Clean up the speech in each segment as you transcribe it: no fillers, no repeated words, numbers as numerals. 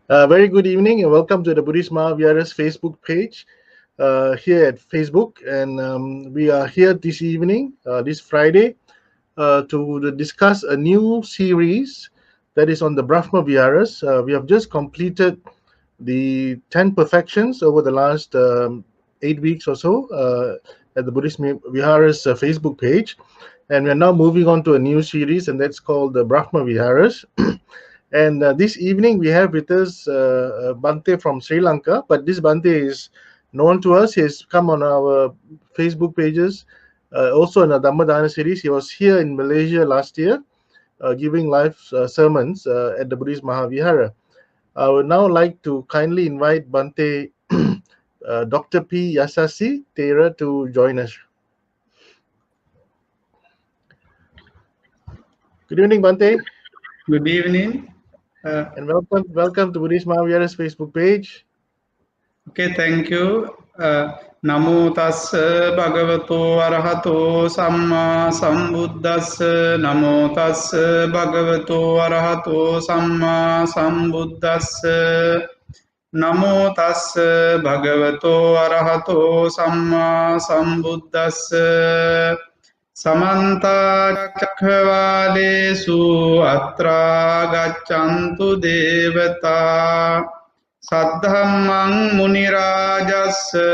Very good evening and welcome to the Buddhist Mahavihara's Facebook page here at Facebook. And we are here this evening, this Friday, to discuss a new series that is on the Brahma Viharas. We have just completed the 10 perfections over the last 8 weeks or so at the Buddhist Vihara's Facebook page. And we're now moving on to a new series, and that's called the Brahma Viharas. And this evening we have with us Bhante from Sri Lanka, but this Bhante is known to us. He has come on our Facebook pages, also in the Dhammadana series. He was here in Malaysia last year, giving live sermons at the Buddhist Mahavihara. I would now like to kindly invite Bhante, Dr. P. Yasassi, Thera, to join us. Good evening, Bhante. Good evening. And welcome to Buddhist Mahavihara's Facebook page. Okay, thank you. Namo tassa bhagavato arahato samma sambuddhassa. Namo tassa bhagavato arahato samma sambuddhassa. Namo tassa bhagavato arahato samma sambuddhassa. Samanta Chakravalesu Atra Gachantu Devata Saddhammang Munirajassa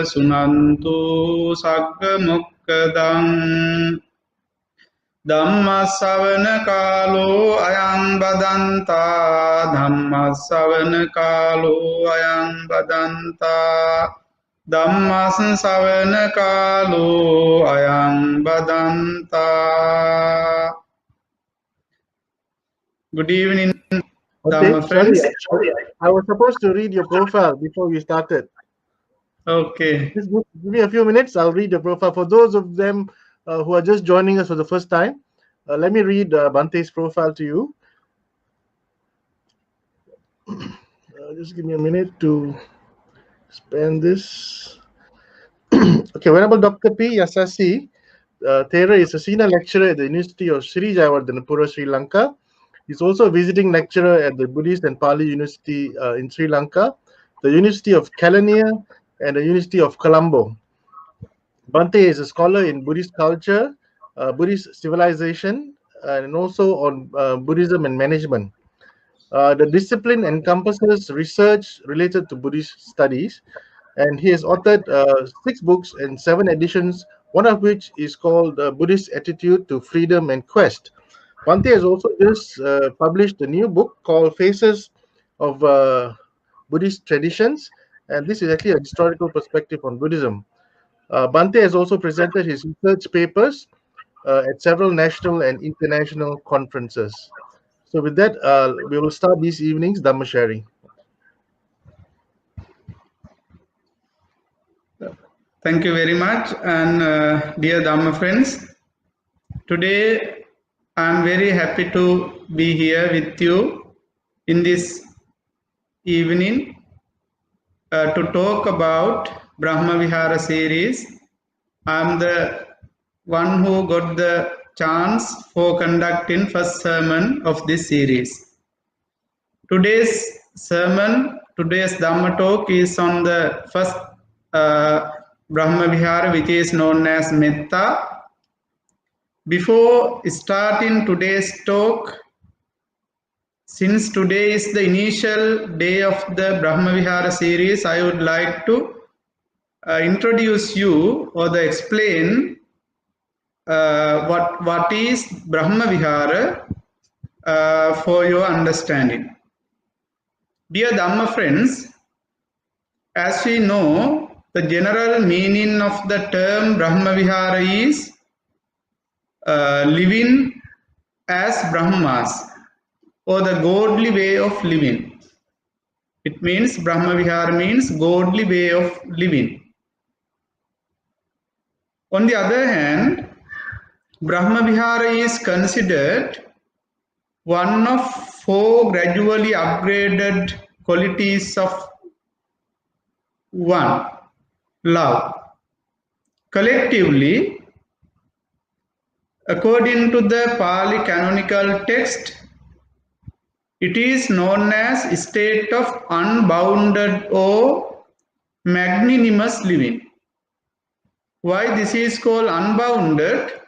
Sunantu Sagga Mukkadang Dhammasavana Kalo Ayang Badanta Dhammasavana Kalo Ayang Badanta Dhammas savana kalo ayang badanta. Good evening, Dhamma friends. Sorry, I was supposed to read your profile before we started. Okay. Just give me a few minutes. I'll read your profile. For those of them who are just joining us for the first time, let me read Bhante's profile to you. Just give me a minute to expand this. Okay, Venerable Dr. P. Yasassi, Thera is a senior lecturer at the University of Sri Jayawardenepura, Sri Lanka. He's also a visiting lecturer at the Buddhist and Pali University in Sri Lanka, the University of Kelaniya, and the University of Colombo. Bhante is a scholar in Buddhist culture, Buddhist civilization, and also on Buddhism and management. The discipline encompasses research related to Buddhist studies, and he has authored 6 books and 7 editions, one of which is called Buddhist Attitude to Freedom and Quest. Bhante has also just published a new book called Faces of Buddhist Traditions, and this is actually a historical perspective on Buddhism. Bhante has also presented his research papers at several national and international conferences. So with that, we will start this evening's Dhamma sharing. Thank you very much, and dear Dhamma friends, today I am very happy to be here with you in this evening to talk about Brahma Vihara series. I am the one who got the chance for conducting first sermon of this series. Today's sermon, today's Dhamma talk is on the first Brahma Vihara, which is known as Metta. Before starting today's talk, since today is the initial day of the Brahma Vihara series, I would like to introduce you or explain what is Brahma Vihara for your understanding. Dear Dhamma friends, as we know, the general meaning of the term Brahma Vihara is living as Brahmas, or the godly way of living. It means Brahma Vihara means godly way of living. On the other hand, Brahma Vihara is considered one of 4 gradually upgraded qualities of one, love. Collectively, according to the Pali canonical text, It is known as a state of unbounded or magnanimous living. Why this is called unbounded?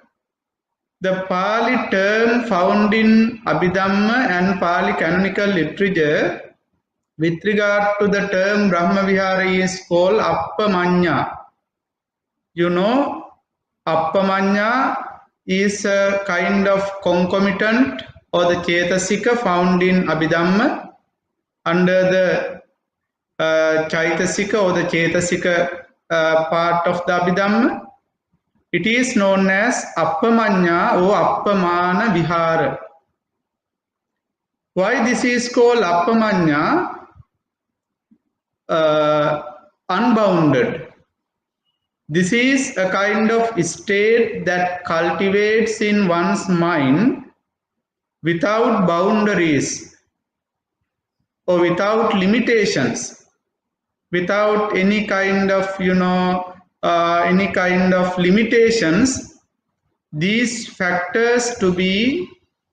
The Pali term found in Abhidhamma and Pali canonical literature with regard to the term Brahma Vihara is called Appamanya. You know, Appamanya is a kind of concomitant or the Chetasika found in Abhidhamma under the Chaitasika or the Chetasika part of the Abhidhamma. It is known as Appamanya or Appamana Vihara. Why this is called Appamanya? Unbounded. This is a kind of state that cultivates in one's mind without boundaries or without limitations, without any kind of, any kind of limitations. These factors to be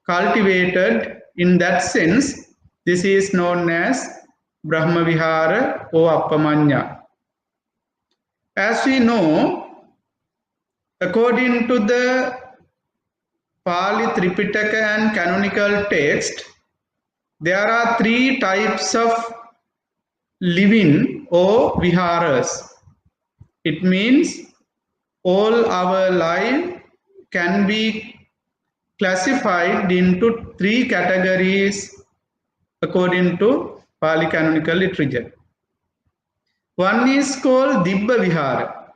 cultivated in that sense. This is known as Brahma Vihara or Appamanya. As we know, according to the Pali Tripitaka and canonical text, there are three types of living or viharas. It means all our life can be classified into three categories according to Pali canonical literature. One is called Dibba Vihara.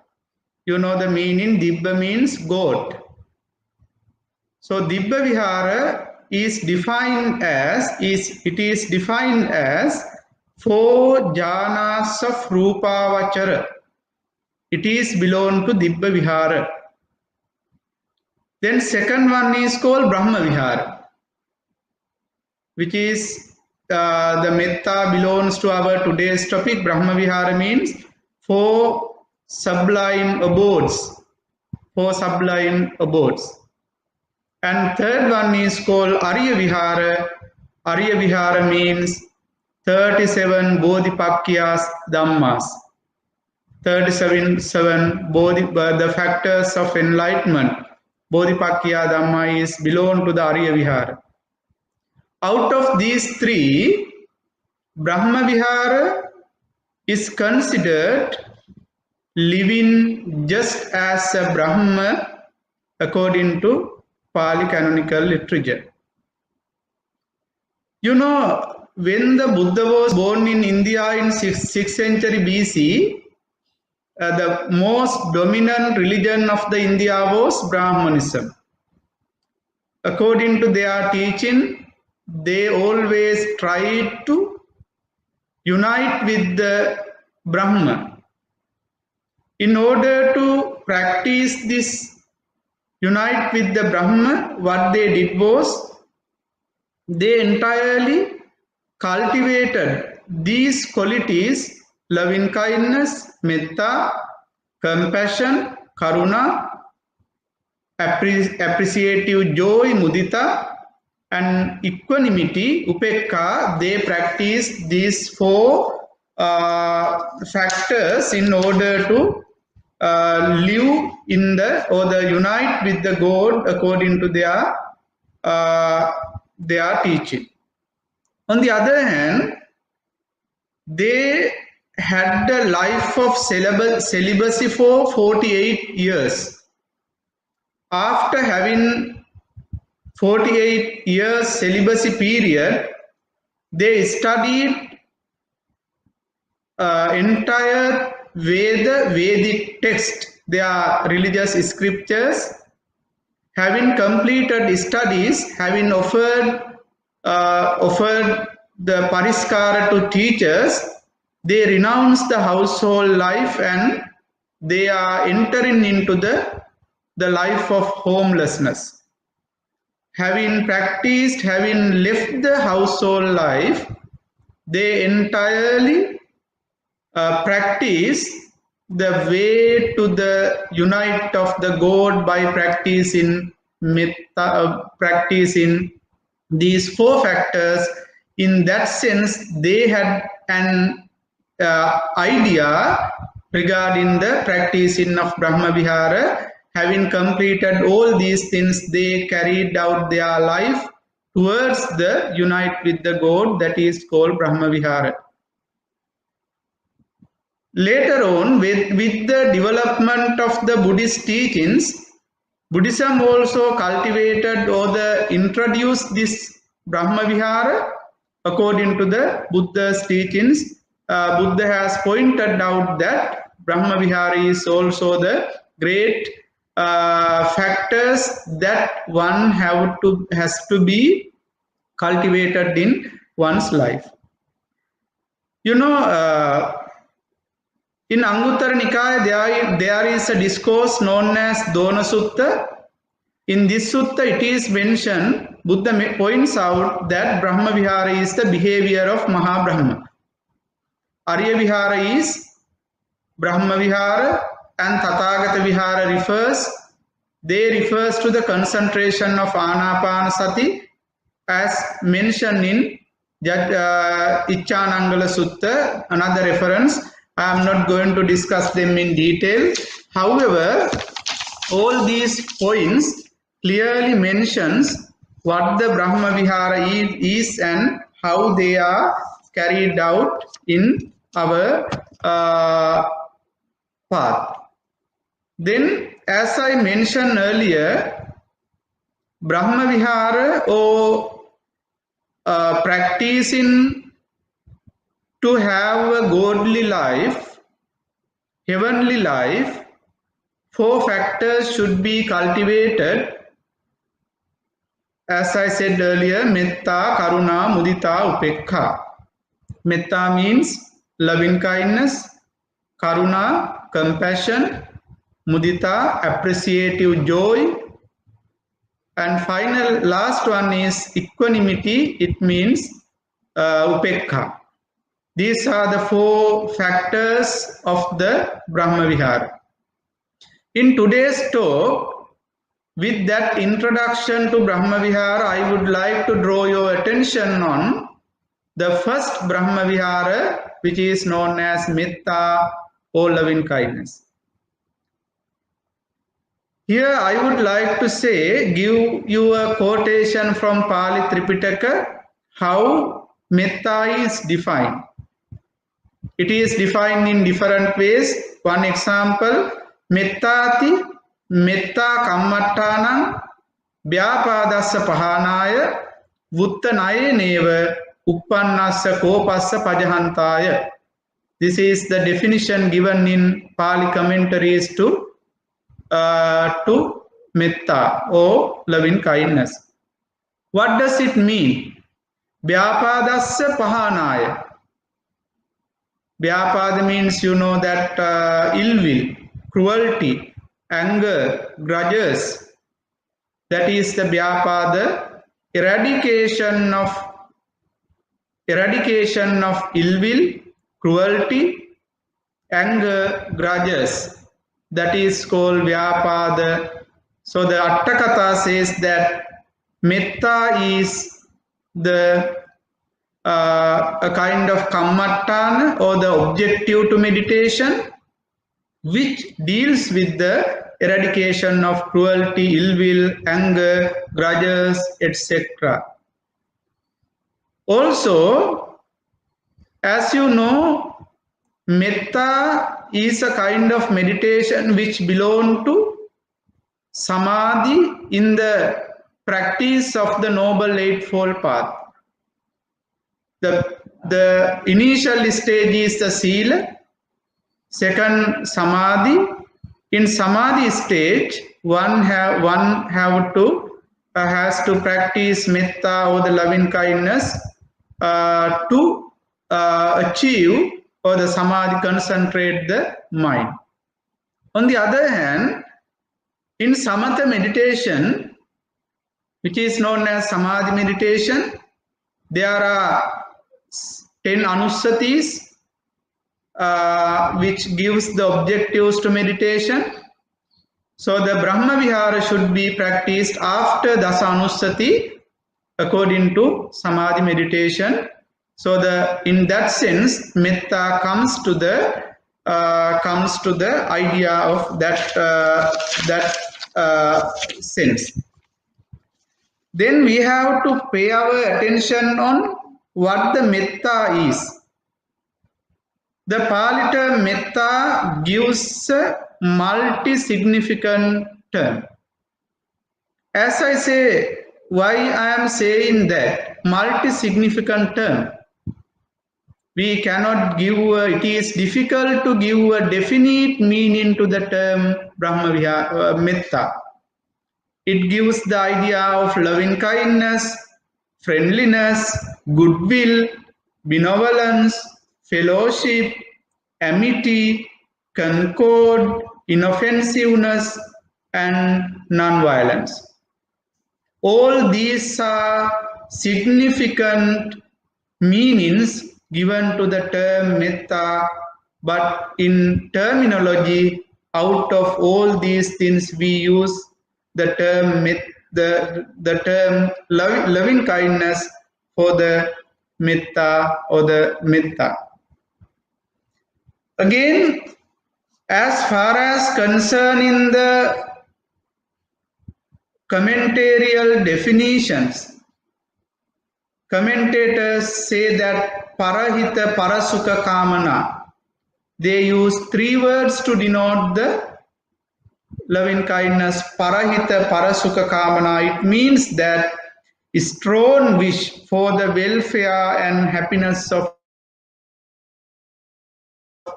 You know the meaning. Dibba means goat. So Dibba Vihara is defined as four jhanas of Rupavachara. It is belong to Dibba Vihara. Then second one is called Brahma Vihara, which is the Metta belongs to our today's topic. Brahma Vihara means four sublime abodes. And third one is called Arya Vihara. Arya Vihara means 37 Bodhipakkhyas Dhammas. 37 the factors of enlightenment. Bodhipakkya Dhamma is belong to the Arya Vihara. Out of these three, Brahma Vihara is considered living just as a Brahma according to Pali canonical literature. You know, when the Buddha was born in India in 6th century BC, the most dominant religion of the India was Brahmanism. According to their teaching, they always tried to unite with the Brahma. In order to practice this unite with the Brahma, what they did was they entirely cultivated these qualities: loving kindness, metta, compassion, karuna, appreciative joy, mudita, and equanimity, upekka. They practice these four factors in order to live in the unite with the God according to their teaching. On the other hand, they had a life of celibacy for 48 years. After having 48 years celibacy period, they studied entire Vedic text, their religious scriptures. Having completed studies, having offered the pariskara to teachers, they renounce the household life and they are entering into the life of homelessness. Having practiced, having left the household life, they entirely practice the way to the unite of the God by practicing metta, practicing these four factors in that sense, they had an idea regarding the practicing of Brahma Vihara. Having completed all these things, they carried out their life towards the unite with the God, that is called Brahma Vihara. Later on, with the development of the Buddhist teachings, Buddhism also cultivated or introduced this Brahma Vihara according to the Buddha's teachings. Buddha has pointed out that Brahma Vihara is also the great factors that one has to be cultivated in one's life. You know, in Anguttara Nikaya, there is a discourse known as Dona Sutta. In this sutta, it is mentioned, Buddha points out that Brahma Vihara is the behavior of Mahabrahma. Arya Vihara is Brahma Vihara, and Tathagata Vihara refers to the concentration of Anapanasati as mentioned in Ichanangala Sutta, another reference. I am not going to discuss them in detail. However, all these points clearly mentions what the Brahma Vihara is and how they are carried out in our path. Then, as I mentioned earlier, Brahma Vihara or practicing to have a godly life, heavenly life, 4 factors should be cultivated. As I said earlier, Metta, Karuna, Mudita, Upekha. Metta means loving kindness, Karuna, compassion, Mudita, appreciative joy, and last one is equanimity. It means Upekha. These are the 4 factors of the Brahma Vihara. In today's talk, with that introduction to Brahma Vihara, I would like to draw your attention on the first Brahma Vihara, which is known as Metta or loving kindness. Here I would like to give you a quotation from Pali Tripitaka, how Metta is defined. It is defined in different ways. One example, Mettati, Metta Kammattanam, Vyapadassa Pahanaya, Vuttanaye Neva, Uppannassa Kopassa Pajahantaya. This is the definition given in Pali commentaries to Metta or loving kindness. What does it mean? Vyapadassa Pahanaya. Vyapada means that ill will, cruelty, anger, grudges. That is the Vyapada, eradication of ill will, cruelty, anger, grudges. That is called Vyapada. So the Attakatha says that Metta is a kind of kammattana or the objective to meditation, which deals with the eradication of cruelty, ill will, anger, grudges, etc. Also, as you know, Metta is a kind of meditation which belongs to Samadhi in the practice of the Noble Eightfold Path. The initial stage is the Sila, second Samadhi. In Samadhi stage, one has to practice Metta or the loving kindness to achieve or the Samadhi concentrate the mind. On the other hand, in Samatha meditation, which is known as Samadhi meditation, there are 10 Anusatis, which gives the objectives to meditation. So the Brahma Vihara should be practiced after Dasa Anusati according to Samadhi meditation. So in that sense, Metta comes to the idea of that sense. Then we have to pay our attention on what the Metta is. The Pali term Metta gives a multi-significant term. As I say, why I am saying that multi-significant term? We cannot give, it is difficult to give a definite meaning to the term Brahma Vihara, Metta. It gives the idea of loving kindness, friendliness, goodwill, benevolence, fellowship, amity, concord, inoffensiveness, and non-violence. All these are significant meanings given to the term Metta, but in terminology, out of all these things, we use the term the term loving kindness for the Metta or the Metta. Again, as far as concerning the commentarial definitions, commentators say that parahita parasuka kamana. They use 3 words to denote the loving kindness. Parahita parasuka kamana. It means that strong wish for the welfare and happiness of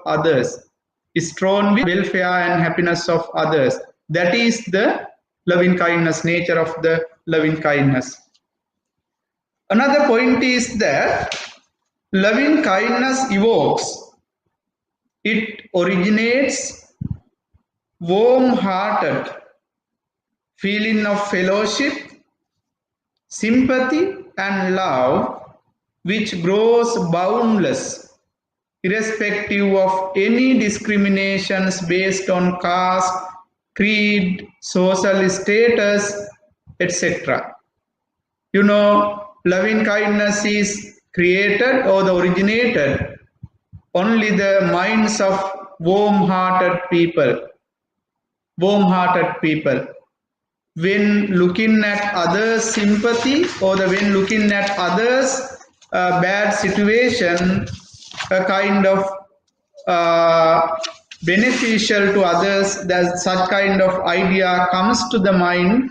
others. Strong welfare and happiness of others. That is the loving kindness, nature of the loving kindness. Another point is that loving kindness evokes, it originates warm-hearted feeling of fellowship, sympathy and love, which grows boundless, irrespective of any discriminations based on caste, creed, social status, etc. You know, loving kindness is created or originated only the minds of warm-hearted people. Warm-hearted people. When looking at others' sympathy or when looking at others' bad situation, a kind of beneficial to others, that such kind of idea comes to the mind.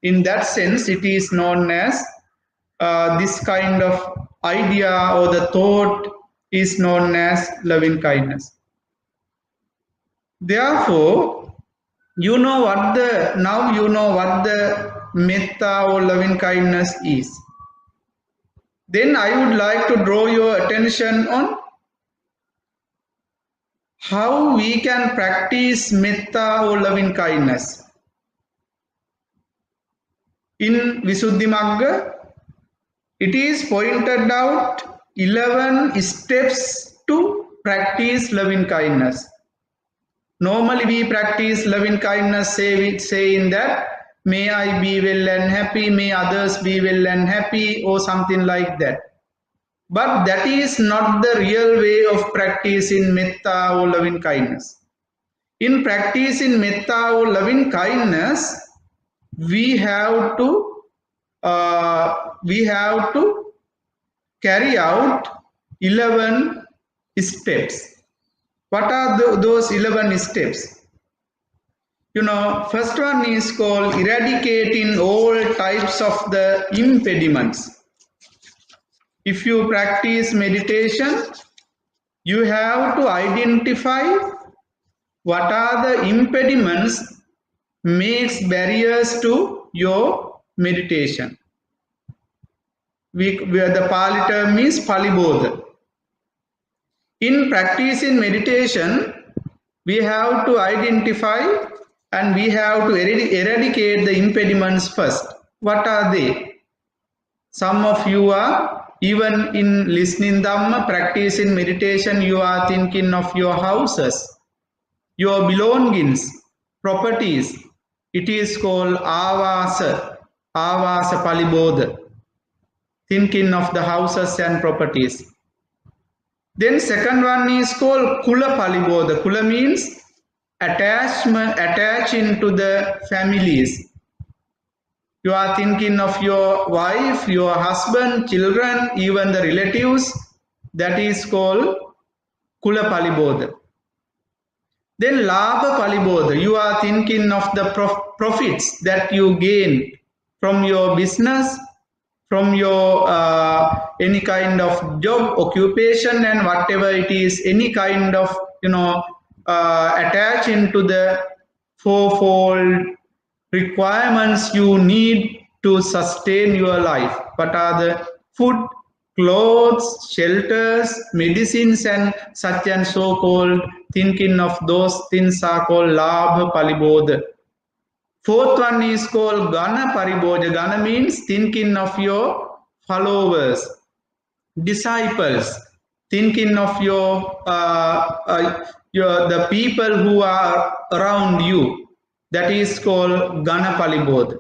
In that sense, it is known as this kind of idea or the thought is known as loving kindness. Therefore, now you know what the Metta or loving kindness is. Then I would like to draw your attention on how we can practice Metta or loving kindness. In Visuddhimagga, it is pointed out 11 steps to practice loving kindness. Normally we practice loving kindness saying that may I be well and happy, may others be well and happy, or something like that. But that is not the real way of practicing Metta or loving kindness. In practicing Metta or loving kindness, we have to carry out 11 steps. What are those 11 steps? You know, first one is called eradicating all types of the impediments. If you practice meditation, you have to identify what are the impediments makes barriers to your meditation. Where the Pali term is palibodha. In practicing meditation, we have to identify and we have to eradicate the impediments first. What are they? Some of you are, even in listening Dhamma, practicing meditation, you are thinking of your houses, your belongings, properties. It is called avasa palibodha. thinking of the houses and properties. Then second one is called Kula Palibodha. Kula means attachment, attaching to the families. You are thinking of your wife, your husband, children, even the relatives. That is called Kula Palibodha. Then Labha Palibodha. You are thinking of the profits that you gain from your business, from your any kind of job, occupation, and whatever it is, any kind of attach into the fourfold requirements you need to sustain your life. What are the food, clothes, shelters, medicines, and such and so called thinking of those things are called Labha Palibodha. Fourth one is called Gana Paribodha. Gana means thinking of your followers, disciples, thinking of the people who are around you. That is called Gana Palibodha.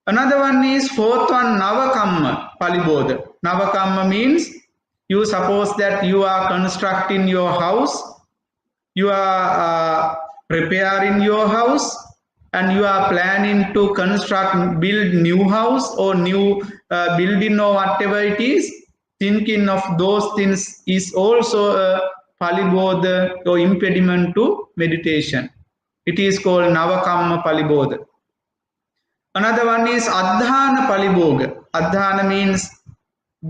Another one is fourth one, Navakamma Palibodha. Navakamma means you suppose that you are constructing your house, you are repairing your house, and you are planning to build new house or new building or whatever it is. Thinking of those things is also a Palibodha or impediment to meditation. It is called Navakamma Palibodha. Another one is Adhana Palibodha. Adhana means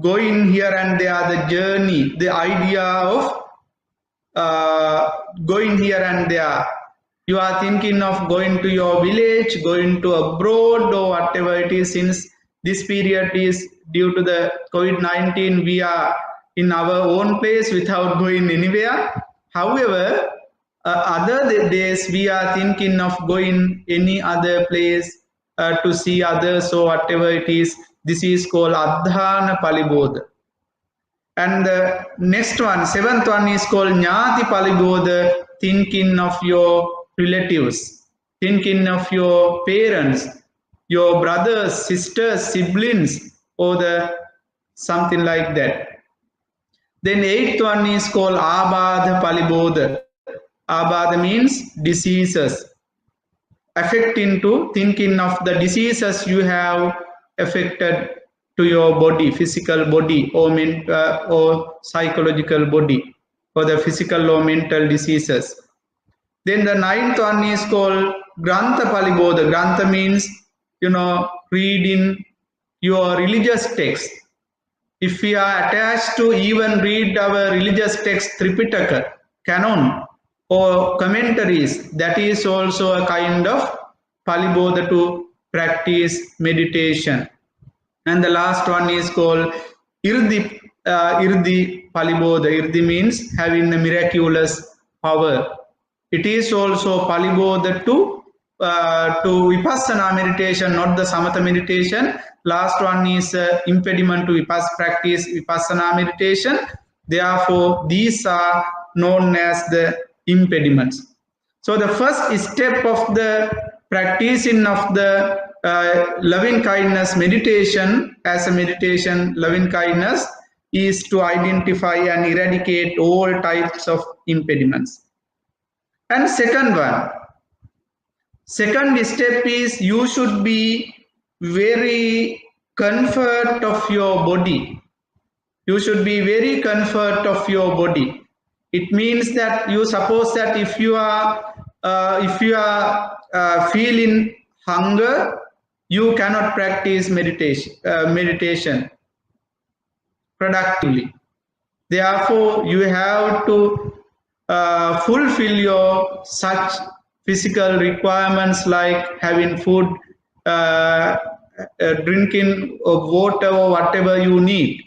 going here and there, the journey, the idea of going here and there. You are thinking of going to your village, going to abroad or whatever it is. Since this period is due to the COVID-19, we are in our own place without going anywhere. However, other days we are thinking of going any other place to see others or whatever it is. This is called Adhana Palibodha. And the next one, seventh one is called Jnati Palibodha, thinking of your relatives, thinking of your parents, your brothers, sisters, siblings, or something like that. Then eighth one is called Abadha Palibodha. Abadha means diseases, affecting to thinking of the diseases you have affected to your body, physical body or psychological body, or the physical or mental diseases. Then the ninth one is called Grantha Palibodha. Grantha means, reading your religious text. If we are attached to even read our religious text, Tripitaka, canon, or commentaries, that is also a kind of Palibodha to practice meditation. And the last one is called Irdi Palibodha. Irdi means having a miraculous power. It is also Palibodha to Vipassana meditation, not the Samatha meditation. Last one is impediment to practice Vipassana meditation. Therefore, these are known as the impediments. So the first step of the practicing of the loving kindness meditation as a meditation, loving kindness, is to identify and eradicate all types of impediments. And second step is you should be very comfort of your body. You should be very comfort of your body. It means that you suppose that if you are feeling hunger, you cannot practice meditation productively. Therefore, you have to fulfill your such physical requirements like having food, drinking of water or whatever you need.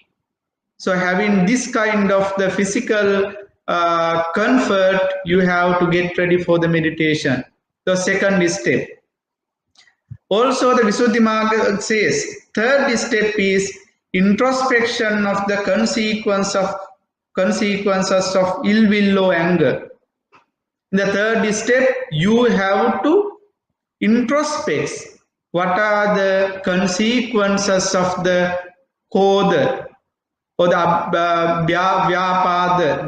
So having this kind of the physical comfort, you have to get ready for the meditation. The second step. Also, the Visuddhimagga says, third step is introspection of the consequences of ill will or anger. In the third step, you have to introspect what are the consequences of the Koda, or the vyapada,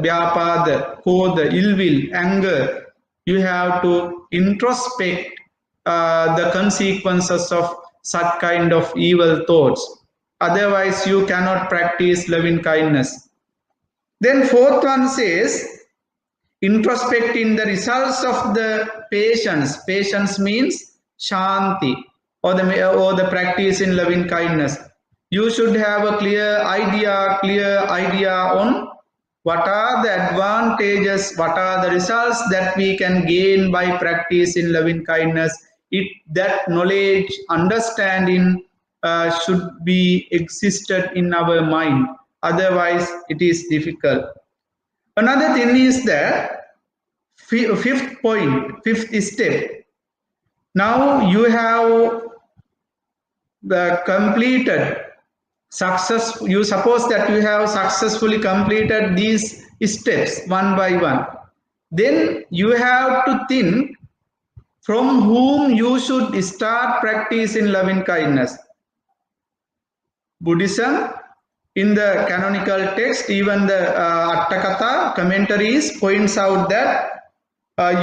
koda, ill will, anger. You have to introspect the consequences of such kind of evil thoughts. Otherwise, you cannot practice loving kindness. Then fourth one says, introspecting the results of the patience. Patience means shanti, or the practice in loving kindness. You should have a clear idea on what are the advantages, what are the results that we can gain by practice in loving kindness. That knowledge, understanding should be existed in our mind. Otherwise, it is difficult. Another thing is that fifth step. Now you have completed success. You suppose that you have successfully completed these steps one by one. Then you have to think from whom you should start practice in loving kindness. Buddhism, in the canonical text, even the Attakatha commentaries points out that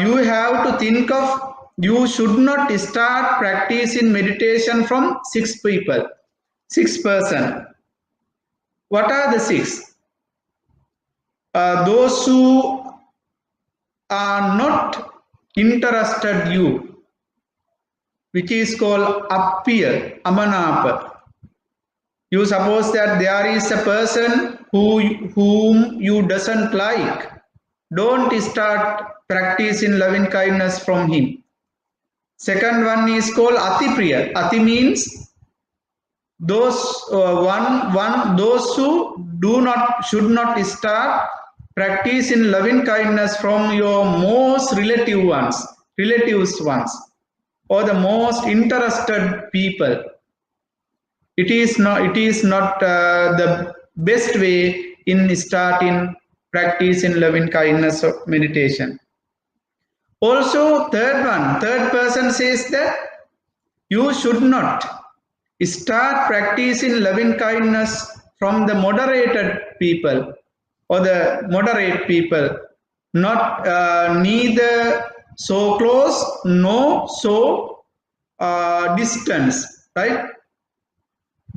you have to think of, you should not start practice in meditation from 6 people, 6 persons. What are the 6? Those who are not interested you, which is called appear, amanapa. You suppose that there is a person whom you doesn't like. Don't start practice in loving kindness from him. Second one is called atipriya. Ati means those those who should not start practice in loving kindness from your most relatives ones, or the most interested people. It is not the best way in starting practice in loving kindness of meditation. Also, third person says that you should not start practice in loving kindness from the moderated people, or the moderate people, not neither so close nor so distance, right?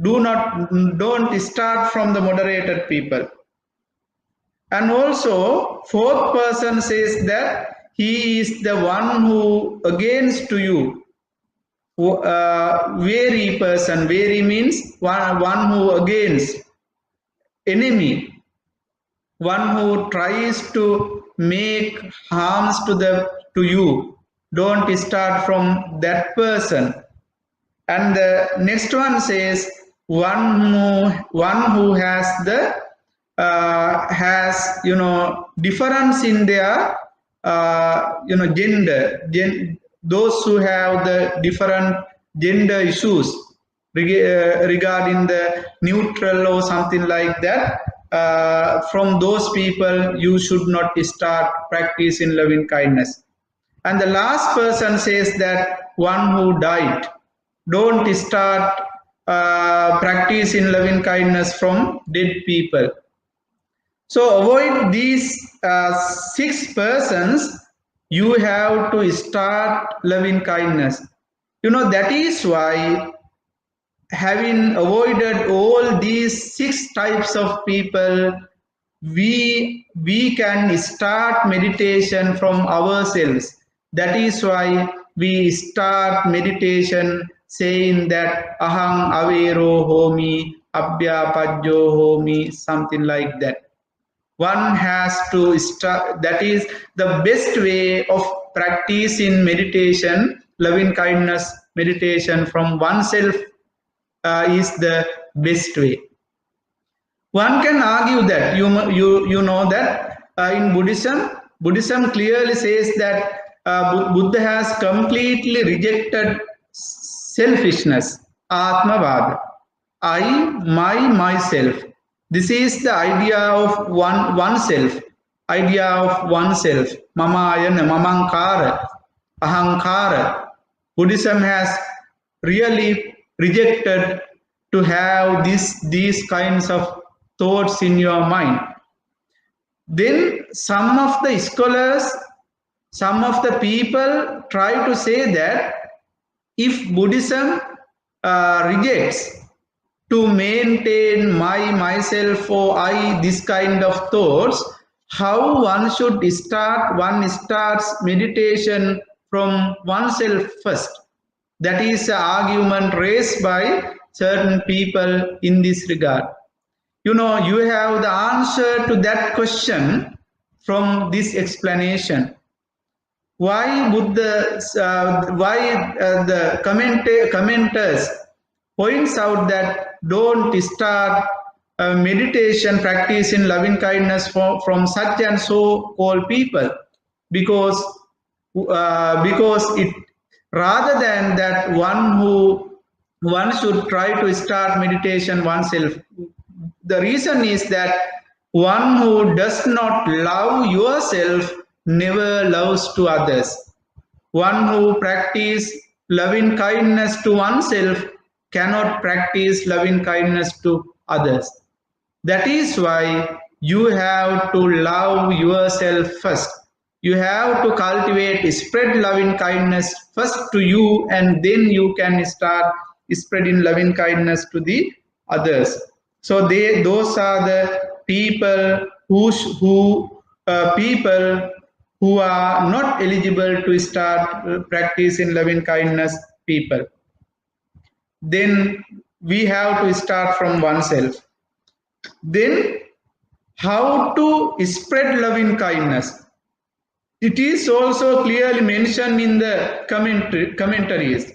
Don't start from the moderated people. And also, fourth person says that he is the one who against to you. Wary person. Wary means one who against, enemy, one who tries to make harms to you. Don't start from that person. And the next one says one who has the difference in their gender. Those who have the different gender issues regarding the neutral or something like that, from those people you should not start practice in loving kindness. And the last person says that one who died. Don't start practice in loving kindness from dead people. So avoid these 6 persons. You have to start loving kindness. That is why, having avoided all these 6 types of people, we can start meditation from ourselves. That is why we start meditation saying that aham avero homi, abhyapajyo homi, something like that. One has to start. That is the best way of practicing meditation, loving kindness meditation from oneself is the best way. One can argue that you know that in Buddhism clearly says that Buddha has completely rejected selfishness, atmavada, I, myself. This is the idea of oneself, mamayana, mamankara, ahankara. Buddhism has really rejected to have these kinds of thoughts in your mind. Then some of the scholars, some of the people try to say that if Buddhism rejects to maintain myself, or I, this kind of thoughts, how one starts meditation from oneself first. That is an argument raised by certain people in this regard. You have the answer to that question from this explanation. Why the commenters points out that don't start meditation practice in loving kindness from such and so called people, because it, rather than that, one should try to start meditation oneself. The reason is that one who does not love yourself never loves to others. One who practices loving kindness to oneself cannot practice loving kindness to others. That is why you have to love yourself first. You have to cultivate, spread loving kindness first to you, and then you can start spreading loving kindness to the others. So those are the people who are not eligible to start practicing loving kindness people. Then we have to start from oneself. Then how to spread loving kindness? It is also clearly mentioned in the commentaries.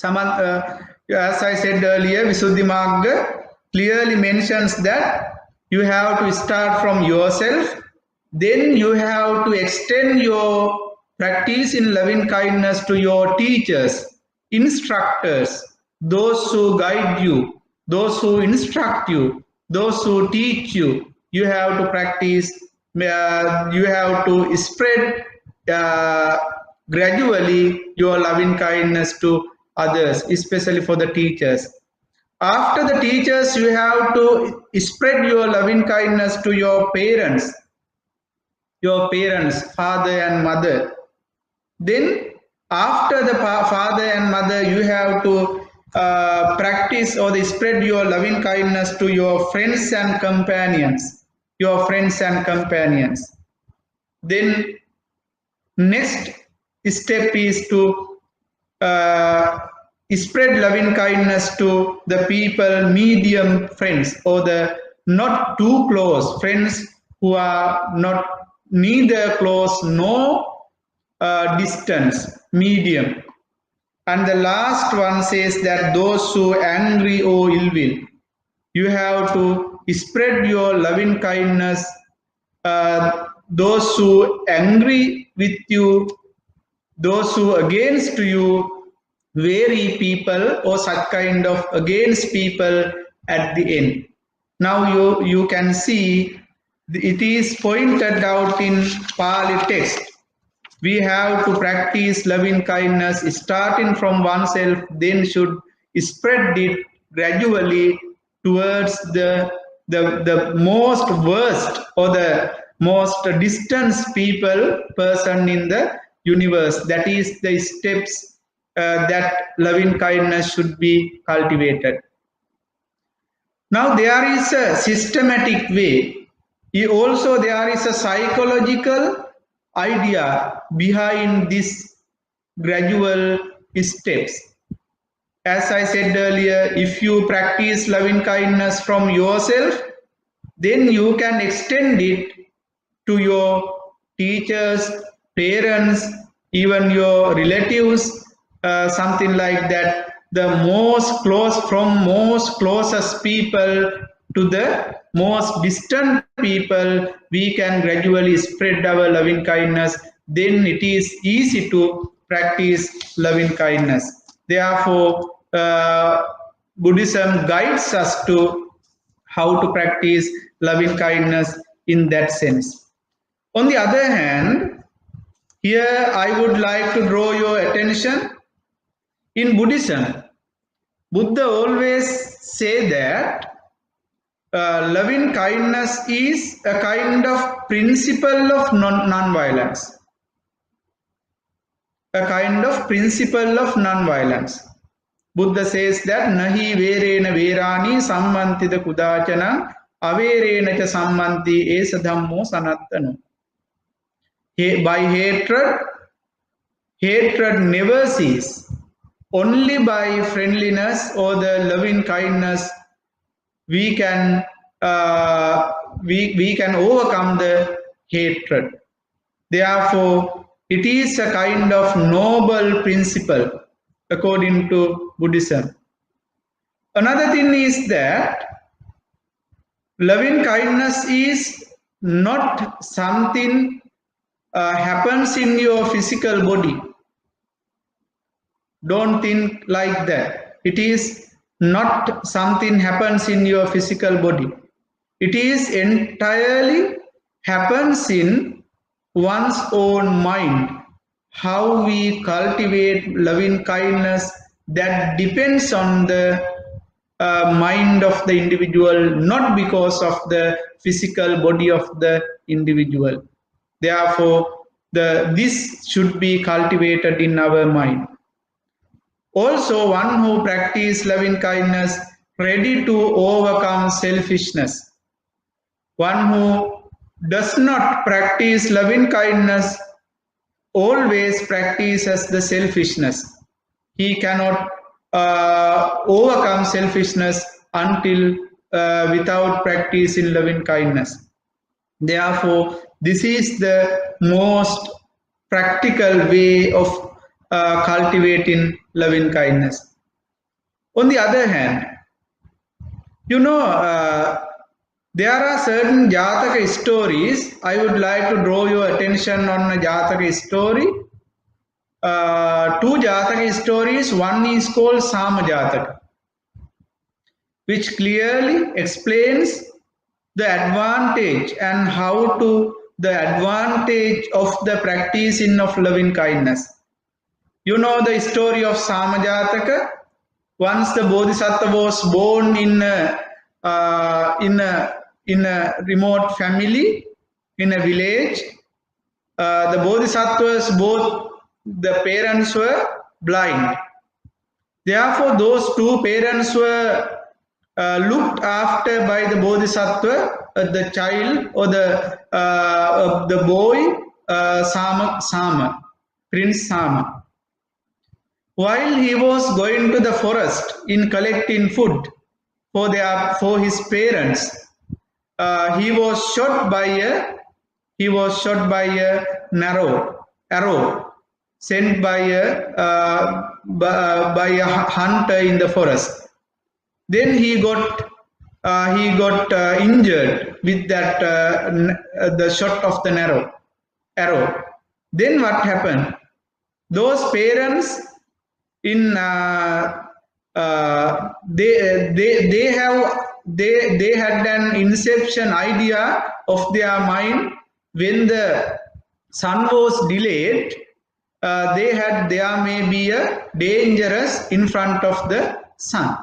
As I said earlier, Visuddhimagga clearly mentions that you have to start from yourself, then you have to extend your practice in loving kindness to your teachers, instructors, those who guide you, those who instruct you, those who teach you. You have to practice, you have to spread gradually your loving kindness to others, especially for the teachers. After the teachers, you have to spread your loving kindness to your parents, father and mother. Then after the father and mother, you have to practice or spread your loving kindness to your friends and companions. Then next step is to spread loving kindness to the people, medium friends, or the not too close friends who are not neither close nor distance, medium. And the last one says that those who angry or ill will, you have to spread your loving kindness. Those who angry with you, those who against you, weary people or such kind of against people at the end. Now you can see it is pointed out in Pali text. We have to practice loving kindness starting from oneself, then should spread it gradually towards the most worst or the most distant person in the universe. That is the steps that loving kindness should be cultivated. Now there is a systematic way. Also there is a psychological idea behind these gradual steps. As I said earlier, if you practice loving kindness from yourself, then you can extend it to your teachers, parents, even your relatives, something like that. The most closest people to the most distant people, we can gradually spread our loving kindness. Then it is easy to practice loving kindness. Therefore, Buddhism guides us to how to practice loving kindness in that sense. On the other hand, here I would like to draw your attention. In Buddhism, Buddha always say that loving kindness is a kind of principle of non-violence. A kind of principle of non-violence. Buddha says that nahi verena verani sammantida kudachana averena cha sammanti esa dhammo sanattano. By hatred never ceases. Only by friendliness or the loving kindness we can overcome the hatred. Therefore, it is a kind of noble principle according to Buddhism. Another thing is that loving kindness is not something happens in your physical body. Don't think like that. It is not something happens in your physical body. It is entirely happens in one's own mind. How we cultivate loving kindness, that depends on the mind of the individual, not because of the physical body of the individual. Therefore, this should be cultivated in our mind. Also, one who practices loving kindness, ready to overcome selfishness. One who does not practice loving kindness always practices the selfishness. He cannot overcome selfishness until without practicing loving kindness. Therefore, this is the most practical way of cultivating loving kindness. On the other hand, there are certain Jataka stories. I would like to draw your attention on a Jataka story. Two Jataka stories. One is called Sama Jataka, which clearly explains the advantage and how to the advantage of the practicing of loving kindness. You know the story of Sama Jataka. Once the Bodhisattva was born in a remote family, in a village. The Bodhisattvas, both the parents were blind. Therefore, those two parents were looked after by the Bodhisattva, the child or the boy, Sama, Prince Sama. While he was going to the forest in collecting food for his parents, he was shot by a arrow sent by a hunter in the forest. Then he got injured with that the shot of the arrow. Then what happened? Those parents they had an inception idea of their mind. When the sun was delayed, there may be a dangerous in front of the sun.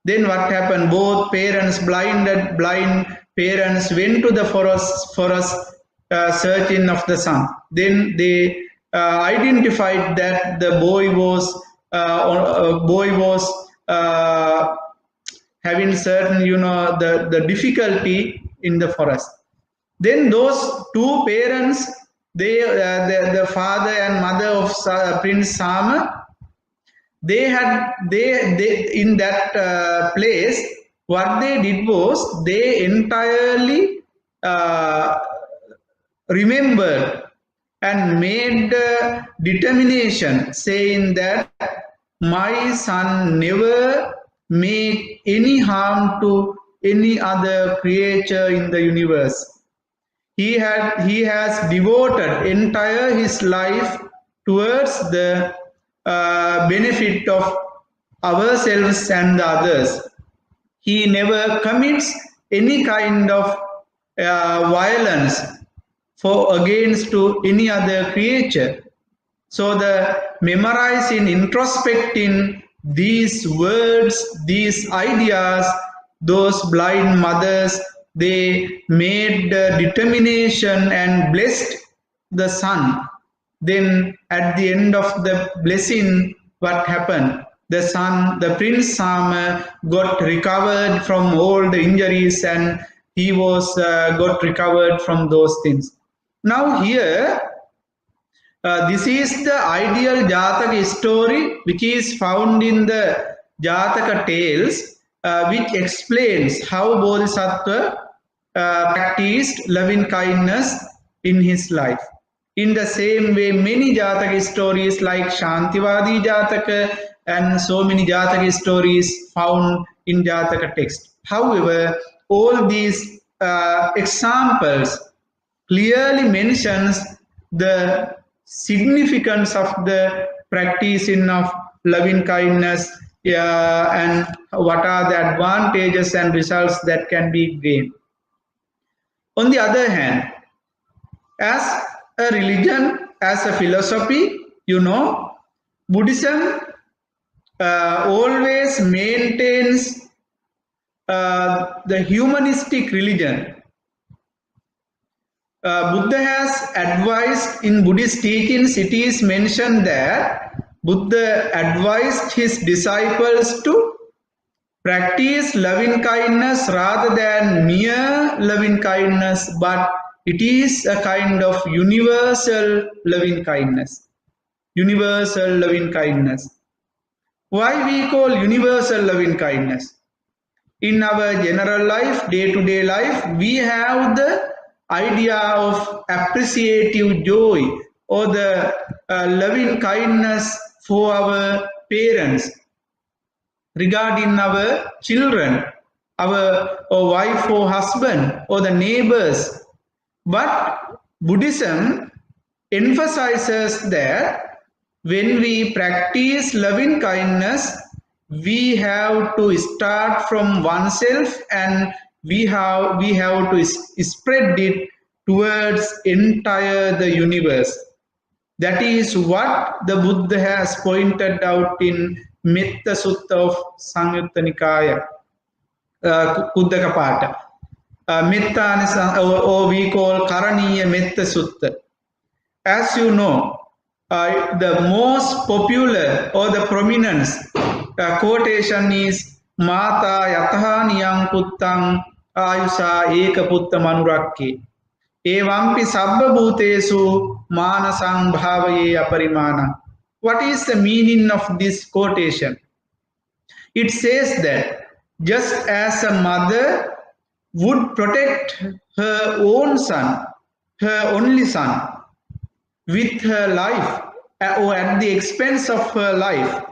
Then what happened? Both parents, blind parents, went to the forest searching of the sun. Then they identified that the boy was having certain, the difficulty in the forest. Then those two parents, the father and mother of Prince Sama, they in that place, what they did was they entirely remembered and made determination, saying that my son never make any harm to any other creature in the universe. He has devoted entire his life towards the benefit of ourselves and the others. He never commits any kind of violence against to any other creature. So the memorizing, introspecting these words, these ideas, those blind mothers, they made determination and blessed the son. Then at the end of the blessing, what happened? The son, the Prince Sama, got recovered from all the injuries, and he was got recovered from those things. Now here, this is the ideal Jataka story which is found in the Jataka tales, which explains how Bodhisattva practiced loving kindness in his life. In the same way, many Jataka stories like Shantivadi Jataka and so many Jataka stories found in Jataka text. However, all these examples clearly mentions the significance of the practicing of loving kindness, and what are the advantages and results that can be gained. On the other hand, as a religion, as a philosophy, Buddhism always maintains the humanistic religion. Buddha has advised in Buddhist teachings, it is mentioned that Buddha advised his disciples to practice loving kindness rather than mere loving kindness, but it is a kind of universal loving kindness. Universal loving kindness. Why we call universal loving kindness? In our general life, day-to-day life, we have the idea of appreciative joy or the loving kindness for our parents, regarding our children, our wife or husband or the neighbors. But Buddhism emphasizes that when we practice loving kindness, we have to start from oneself, and we have to spread it towards entire the universe. That is what the Buddha has pointed out in Metta Sutta of Samyutta Nikaya, Kuddaka Pata. Metta, or we call Karaniya Metta Sutta. As you know, the most popular or the prominent quotation is Mata Yataha Niyang Puttang Ayusa Eka Putta Manurakke. Evampi Sabba Bhutesu Manasang Bhavaye Aparimana. What is the meaning of this quotation? It says that just as a mother would protect her own son, her only son, with her life or at the expense of her life,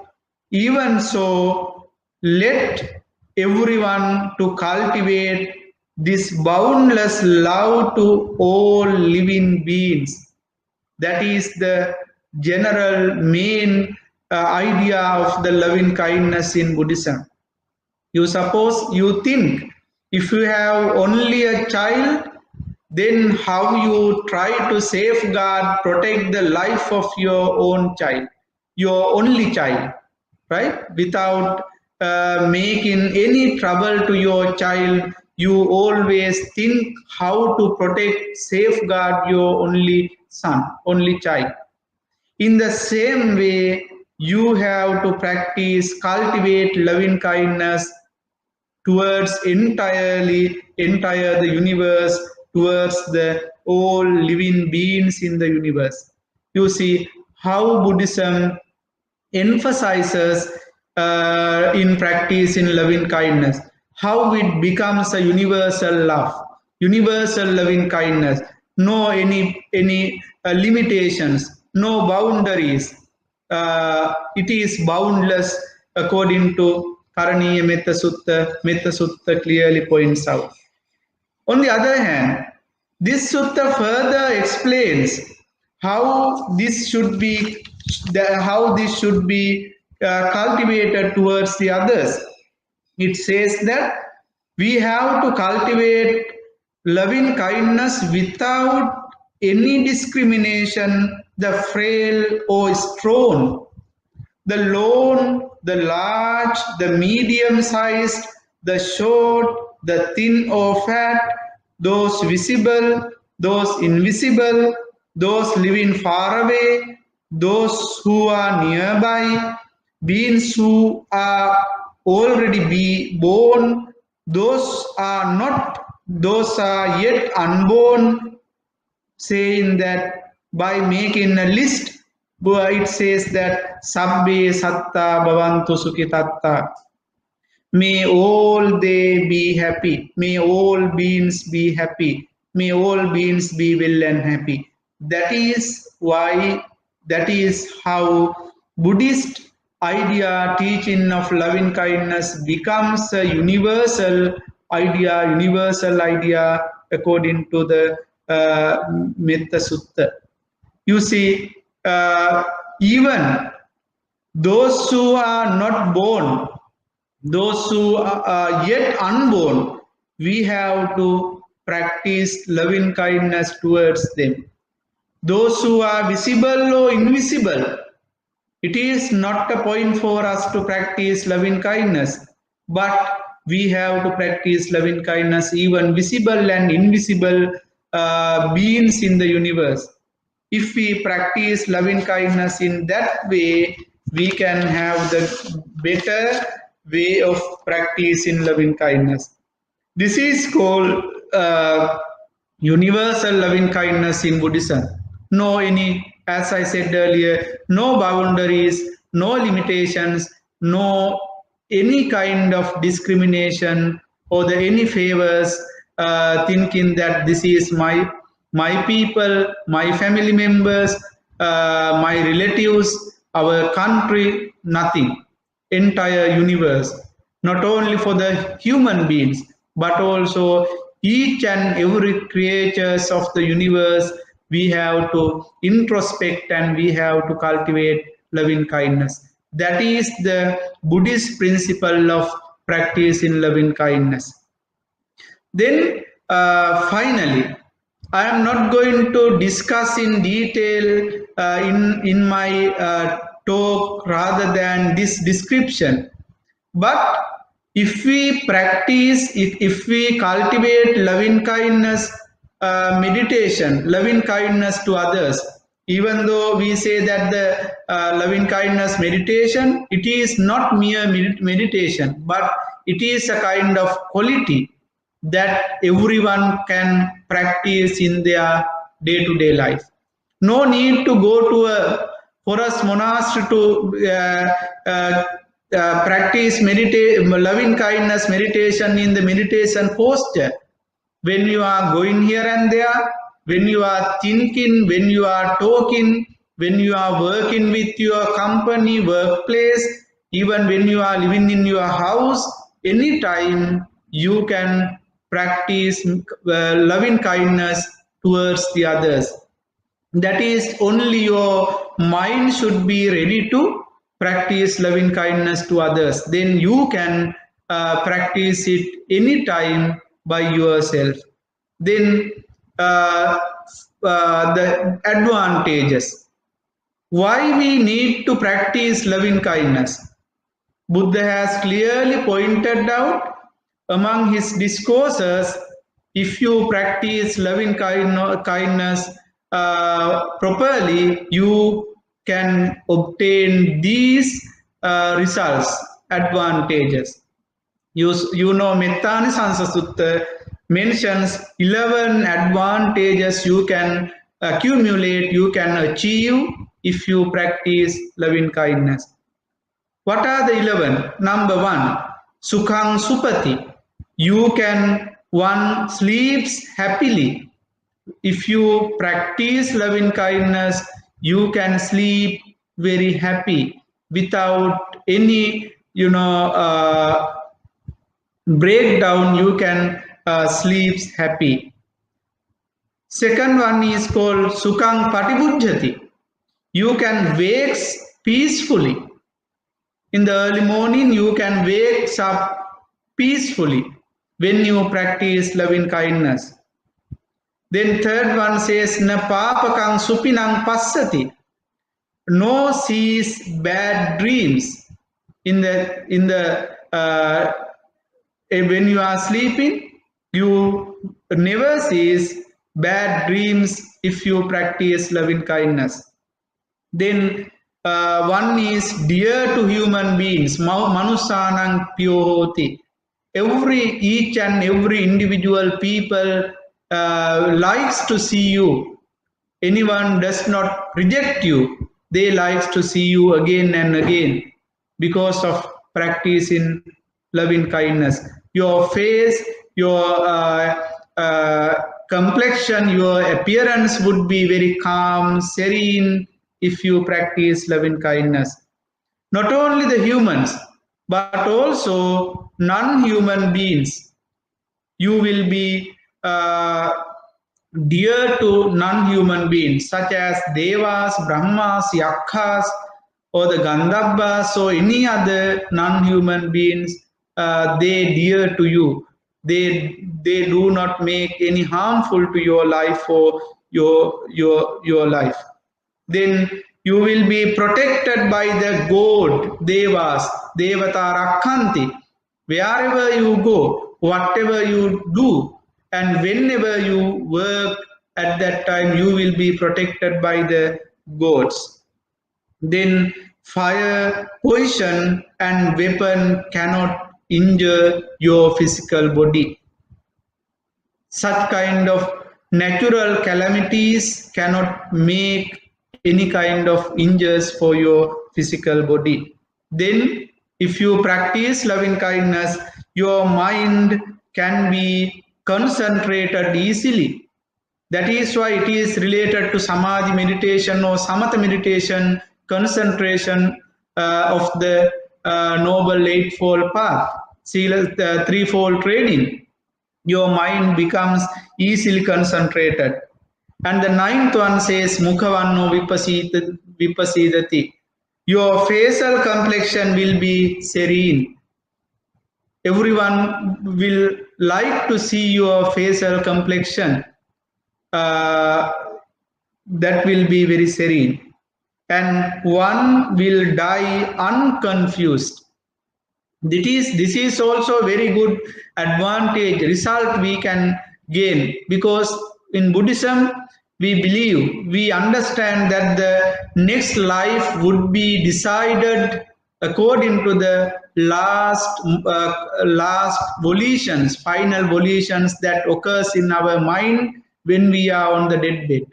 even so, let everyone to cultivate this boundless love to all living beings. That is the general main idea of the loving kindness in Buddhism. You think if you have only a child, then how you try to safeguard, protect the life of your own child, your only child, right? Without making any trouble to your child, you always think how to protect, safeguard your only son, only child. In the same way, you have to practice, cultivate loving kindness towards entire the universe, towards the all living beings in the universe. You see how Buddhism emphasizes in practice in loving kindness, how it becomes a universal love, universal loving kindness, no any limitations, no boundaries. It is boundless according to Karaniya Metta Sutta. Metta Sutta clearly points out. On the other hand, this sutta further explains how this should be cultivated towards the others. It says that we have to cultivate loving kindness without any discrimination, the frail or strong, the lone, the large, the medium sized, the short, the thin or fat, those visible, those invisible, those living far away, those who are nearby, beings who are already be born, those are not, those are yet unborn, saying that by making a list, it says that Sabbe Satta Bhavantu Sukhitatta. May all they be happy. May all beings be happy. May all beings be well and happy. That is why, that is how Buddhist idea, teaching of loving kindness becomes a universal idea according to the Metta Sutta. You see, even those who are not born, those who are yet unborn, we have to practice loving kindness towards them. Those who are visible or invisible, it is not a point for us to practice loving kindness, but we have to practice loving kindness even visible and invisible beings in the universe. If we practice loving kindness in that way, we can have the better way of practicing loving kindness. This is called universal loving kindness in Buddhism. No any, as I said earlier, no boundaries, no limitations, no any kind of discrimination or the any favors, thinking that this is my people, my family members, my relatives, our country, nothing. Entire universe, not only for the human beings, but also each and every creatures of the universe, we have to introspect and we have to cultivate loving kindness. That is the Buddhist principle of practice in loving kindness. Then finally, I am not going to discuss in detail in my talk rather than this description. But if we practice, if we cultivate loving kindness meditation, loving kindness to others, even though we say that the loving kindness meditation, it is not mere meditation, but it is a kind of quality that everyone can practice in their day-to-day life. No need to go to a forest monastery to practice loving kindness meditation in the meditation posture. When you are going here and there, when you are thinking, when you are talking, when you are working with your company, workplace, even when you are living in your house, anytime you can practice loving kindness towards the others. That is, only your mind should be ready to practice loving kindness to others. Then you can practice it anytime by yourself. Then the advantages. Why we need to practice loving kindness? Buddha has clearly pointed out among his discourses, if you practice loving kindness properly, you can obtain these results, advantages. You know, Metta Sutta mentions 11 advantages you can accumulate, you can achieve if you practice loving kindness. What are the 11? Number 1, Sukhang Supati. One sleeps happily. If you practice loving kindness, you can sleep very happy without any, breakdown. You can sleep happy. Second one is called Sukhang Patibujjati. You can wake peacefully. In the early morning, you can wake up peacefully when you practice loving kindness. Then third one says, Na papakang supinang passati. no sees bad dreams in the when you are sleeping. You never sees bad dreams if you practice loving kindness. Then one is dear to human beings, manusanang pyohoti. Each and every individual people likes to see you. Anyone does not reject you. They likes to see you again and again because of practice in loving kindness. Your face, your complexion, your appearance would be very calm, serene if you practice loving kindness. Not only the humans, but also non-human beings. You will be dear to non-human beings such as devas, brahmas, yakhas, or the gandharvas, or any other non-human beings. They dear to you. They do not make any harmful to your life or your life. Then you will be protected by the god devas, devata rakhanti. Wherever you go, whatever you do, and whenever you work, at that time you will be protected by the gods. Then fire, poison, and weapon cannot injure your physical body. Such kind of natural calamities cannot make any kind of injuries for your physical body. Then if you practice loving kindness, your mind can be concentrated easily. That is why it is related to samadhi meditation or samatha meditation, concentration of the noble eightfold path, sila threefold training. Your mind becomes easily concentrated. And the ninth one says mukhavanno vipasidati. Your facial complexion will be serene. Everyone will like to see your facial complexion. That will be very serene. And one will die unconfused. This is also very good advantage result we can gain, because in Buddhism we understand that the next life would be decided according to the last volitions, final volitions that occurs in our mind when we are on the deathbed.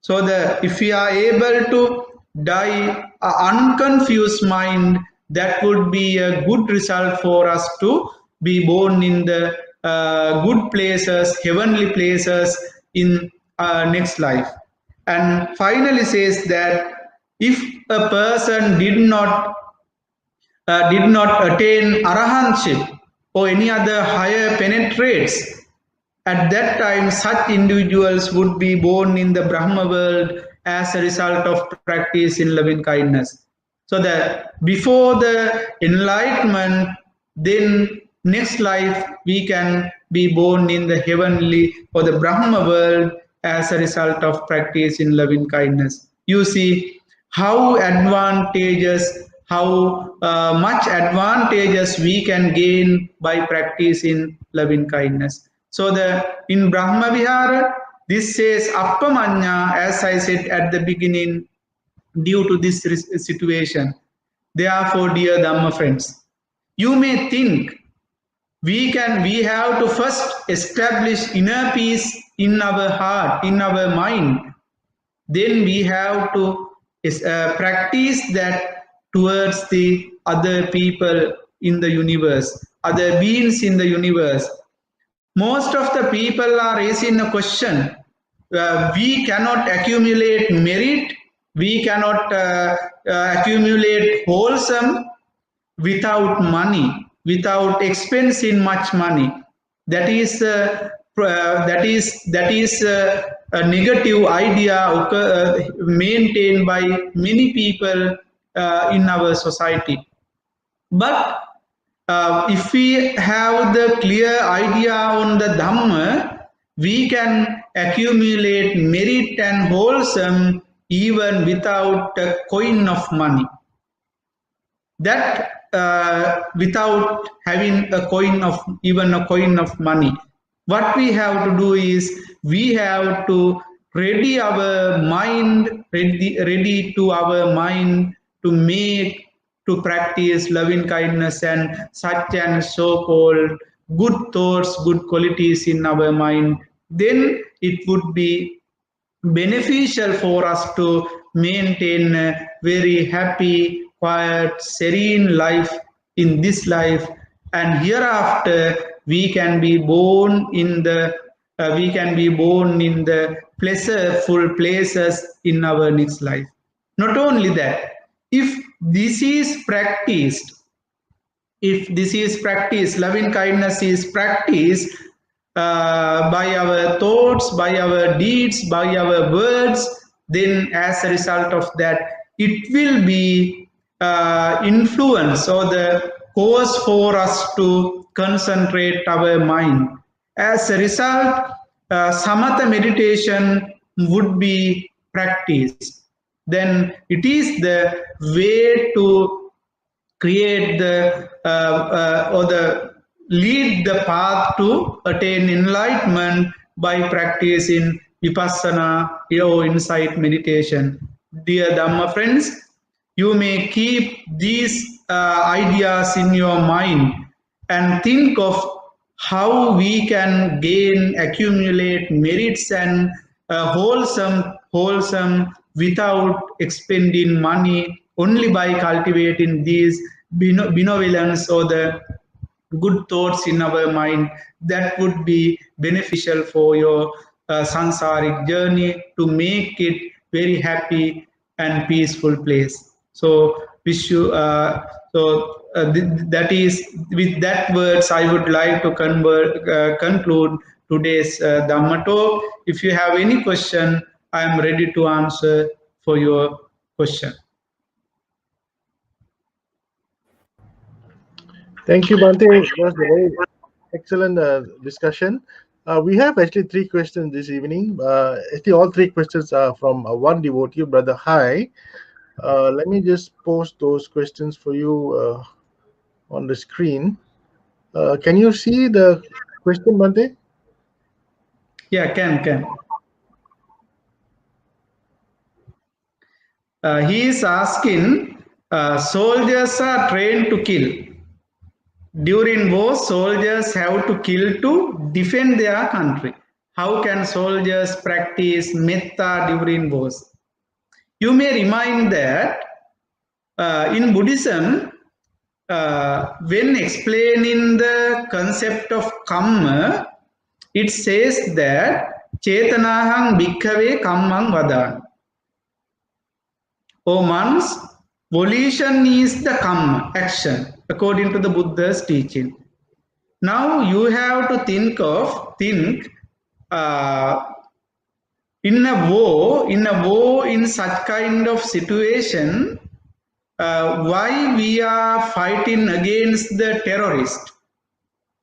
So if we are able to die unconfused mind, that would be a good result for us to be born in the good places, heavenly places in next life. And finally says that if a person did not attain arahantship or any other higher penetrates, at that time such individuals would be born in the Brahma world as a result of practice in loving kindness. So that before the enlightenment, then next life we can be born in the heavenly or the Brahma world as a result of practice in loving kindness. You see how much advantages we can gain by practicing loving kindness. So in Brahma Vihara, this says appamanya, as I said at the beginning, due to this situation. Therefore, dear Dhamma friends, you may think we have to first establish inner peace in our heart, in our mind. Then we have to practice that towards the other people in the universe, other beings in the universe. Most of the people are raising a question. We cannot accumulate merit, we cannot accumulate wholesome without money, without expense in much money. That is a negative idea maintained by many people in our society. But if we have the clear idea on the Dhamma, we can accumulate merit and wholesome even without a coin of money. That without having a coin of even a coin of money, what we have to do is we have to ready our mind, ready to our mind to make, to practice loving kindness and such and so called good thoughts, good qualities in our mind. Then it would be beneficial for us to maintain a very happy, quiet, serene life in this life, and hereafter we can be born in the pleasureful places in our next life. Not only that, if this is practiced, loving kindness is practiced by our thoughts, by our deeds, by our words, then as a result of that, it will be influence or the cause for us to concentrate our mind. As a result, samatha meditation would be practiced. Then it is the way to create the or the lead the path to attain enlightenment by practicing vipassana or insight meditation. Dear Dhamma friends, you may keep these ideas in your mind and think of how we can gain, accumulate merits and wholesome without expending money, only by cultivating these benevolence or the good thoughts in our mind. That would be beneficial for your sansaric journey to make it very happy and peaceful place. So wish you that is, with that words I would like to conclude today's Dhamma talk. If you have any question, I am ready to answer for your question. Thank you, Bhante. It was a very excellent discussion. We have actually three questions this evening. Actually, all three questions are from one devotee, Brother Hai. Let me just post those questions for you on the screen. Can you see the question, Bhante? Yeah, can. He is asking, soldiers are trained to kill. During wars, soldiers have to kill to defend their country. How can soldiers practice metta during wars? You may remind that in Buddhism, when explaining the concept of kamma, it says that chetanahang bhikkhave kammang vadan. O monks, volition is the kamma, action, according to the Buddha's teaching. Now you have to think in a war, in such kind of situation, why we are fighting against the terrorist.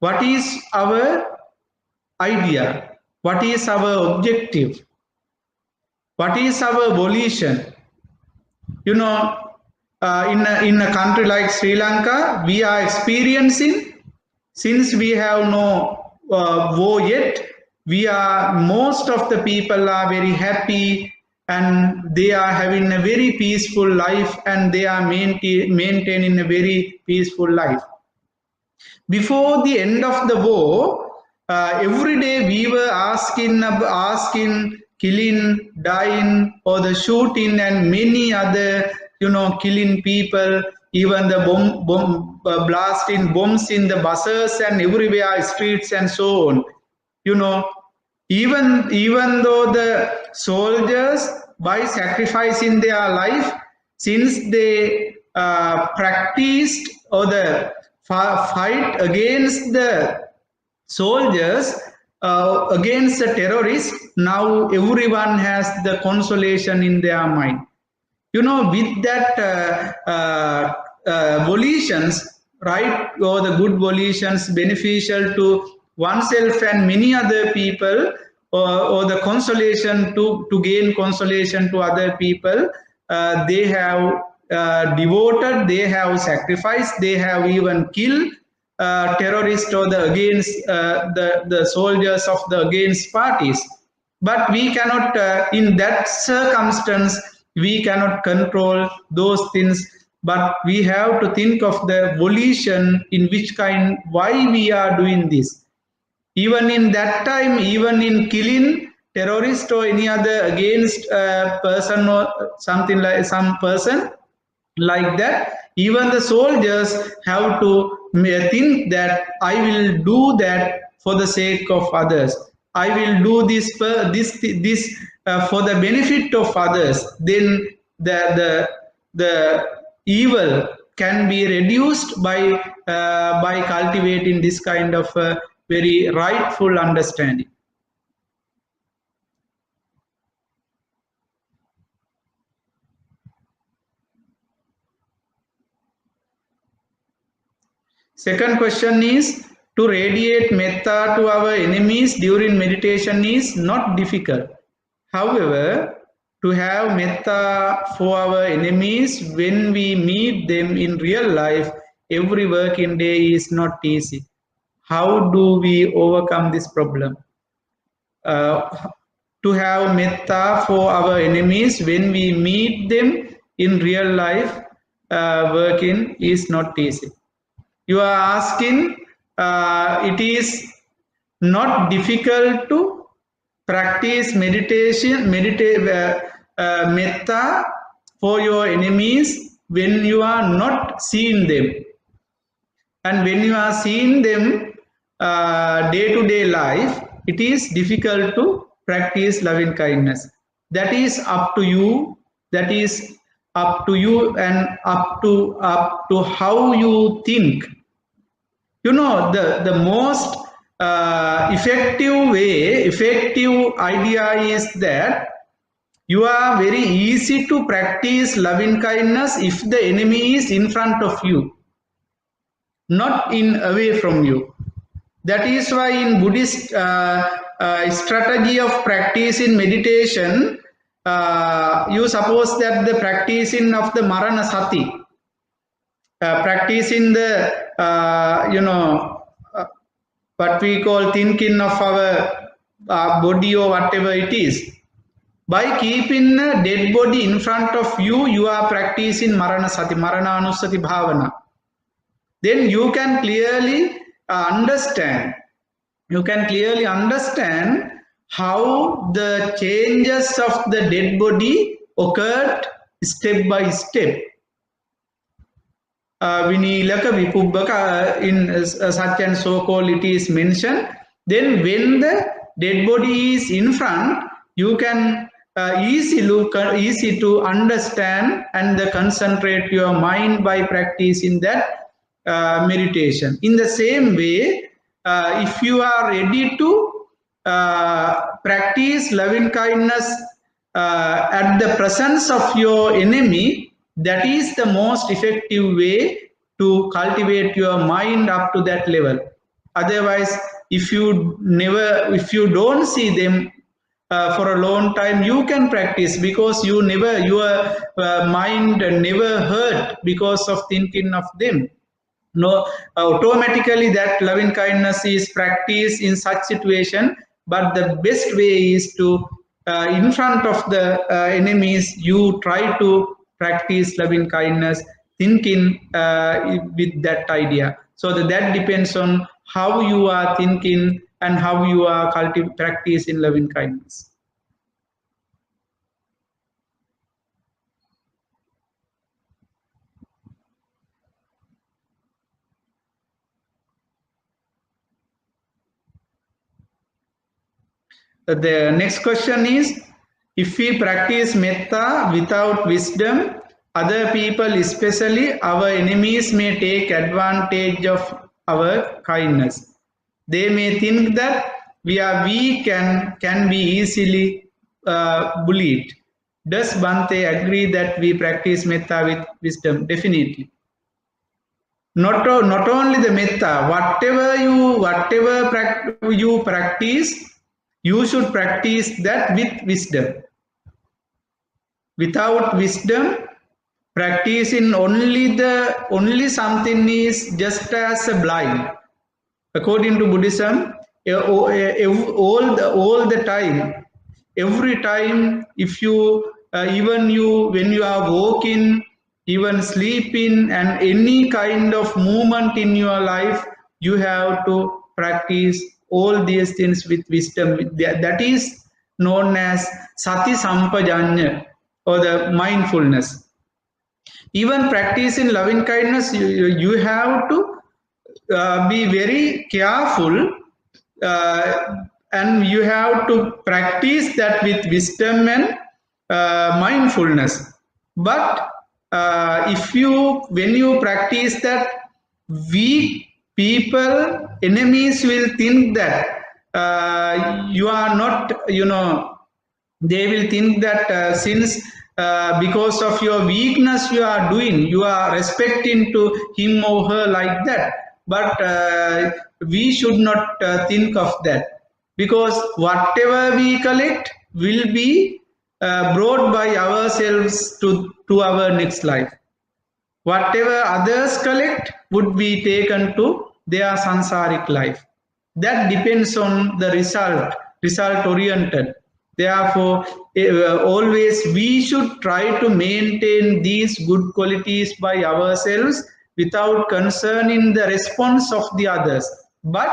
What is our idea? What is our objective? What is our volition? You know, in a country like Sri Lanka, we are experiencing, since we have no war yet, most of the people are very happy and they are having a very peaceful life and they are maintaining a very peaceful life. Before the end of the war, every day we were asking, killing, dying, or the shooting, and many other, killing people, even the blasting bombs in the buses and everywhere, streets and so on. Even though the soldiers, by sacrificing their life, since they practiced or the fight against the soldiers, against the terrorists, now everyone has the consolation in their mind. With that volitions, right, or the good volitions beneficial to oneself and many other people, or the consolation to gain consolation to other people. They have devoted, they have sacrificed, they have even killed terrorists or the against the soldiers of the against parties. But we cannot, in that circumstance, we cannot control those things. But we have to think of the volition, in which kind, why we are doing this. Even in that time, even in killing terrorist or any other against person or something like some person like that, even the soldiers have to think that I will do that for the sake of others. I will do this for the benefit of others. Then the evil can be reduced by cultivating this kind of very rightful understanding. Second question is, to radiate metta to our enemies during meditation is not difficult. However, to have metta for our enemies when we meet them in real life every working day is not easy. How do we overcome this problem? To have metta for our enemies when we meet them in real life working is not easy. You are asking, it is not difficult to practice metta for your enemies when you are not seeing them. And when you are seeing them day-to-day life, it is difficult to practice loving kindness. That is up to you. That is up to you and up to how you think. You know, the most effective idea is that you are very easy to practice loving kindness if the enemy is in front of you, not in away from you. That is why in Buddhist strategy of practice in meditation, you suppose that the practicing of the marana sati, practicing the what we call thinking of our body or whatever it is. By keeping a dead body in front of you, you are practicing marana sati, marana anusati bhavana. Then you can clearly understand. You can clearly understand how the changes of the dead body occurred step by step. Vinilaka Vipubbaka in such and so called it is mentioned. Then when the dead body is in front, you can easy to understand and concentrate your mind by practicing that meditation. In the same way, if you are ready to practice loving kindness at the presence of your enemy, that is the most effective way to cultivate your mind up to that level. Otherwise, if you don't see them for a long time, you can practice because your mind never hurt because of thinking of them. No, automatically that loving kindness is practiced in such situation. But the best way is to, in front of the enemies, you try to practice loving kindness, thinking with that idea. So that depends on how you are thinking and how you are practicing loving kindness. The next question is, if we practice metta without wisdom, other people, especially our enemies, may take advantage of our kindness. They may think that we are weak and can be easily bullied. Does Bhante agree that we practice metta with wisdom? Definitely. Not only the metta, whatever you practice, you should practice that with wisdom. Without wisdom, practicing only something is just as a blind. According to Buddhism, all the time, every time, if you even you when you are walking, even sleeping, and any kind of movement in your life, you have to practice all these things with wisdom. That is known as sati sampajanya, or the mindfulness. Even practicing loving kindness, you have to be very careful, and you have to practice that with wisdom and mindfulness. But if you when you practice that, weak people, enemies will think that you are not, they will think that since because of your weakness you are respecting to him or her like that. But we should not think of that, because whatever we collect will be brought by ourselves to our next life. Whatever others collect would be taken to their sansaric life. That depends on the result oriented. Therefore, always we should try to maintain these good qualities by ourselves without concerning the response of the others. But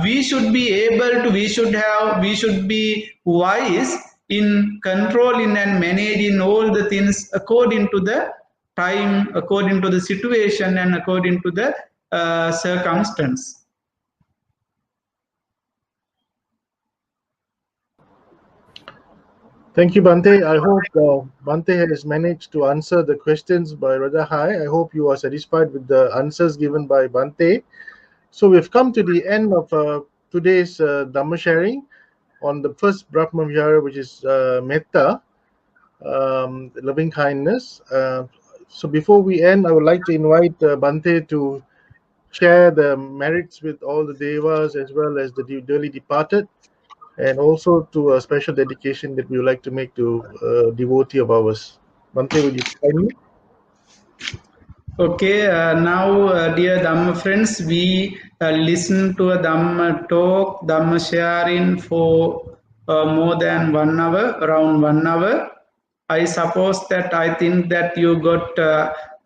we should be able to, we should be wise in controlling and managing all the things according to the time, according to the situation, and according to the circumstance. Thank you, Bhante. I hope Bhante has managed to answer the questions by Raja Hai. I hope you are satisfied with the answers given by Bhante. So we've come to the end of today's Dhamma sharing on the first Brahma Vihara, which is Metta, loving kindness. So before we end, I would like to invite Bhante to share the merits with all the devas as well as the dearly departed, and also to a special dedication that we would like to make to a devotee of ours. Bhante, will you kindly? Okay, now, dear Dhamma friends, we listen to a Dhamma talk, Dhamma sharing for more than 1 hour, around 1 hour. I suppose that I think that you got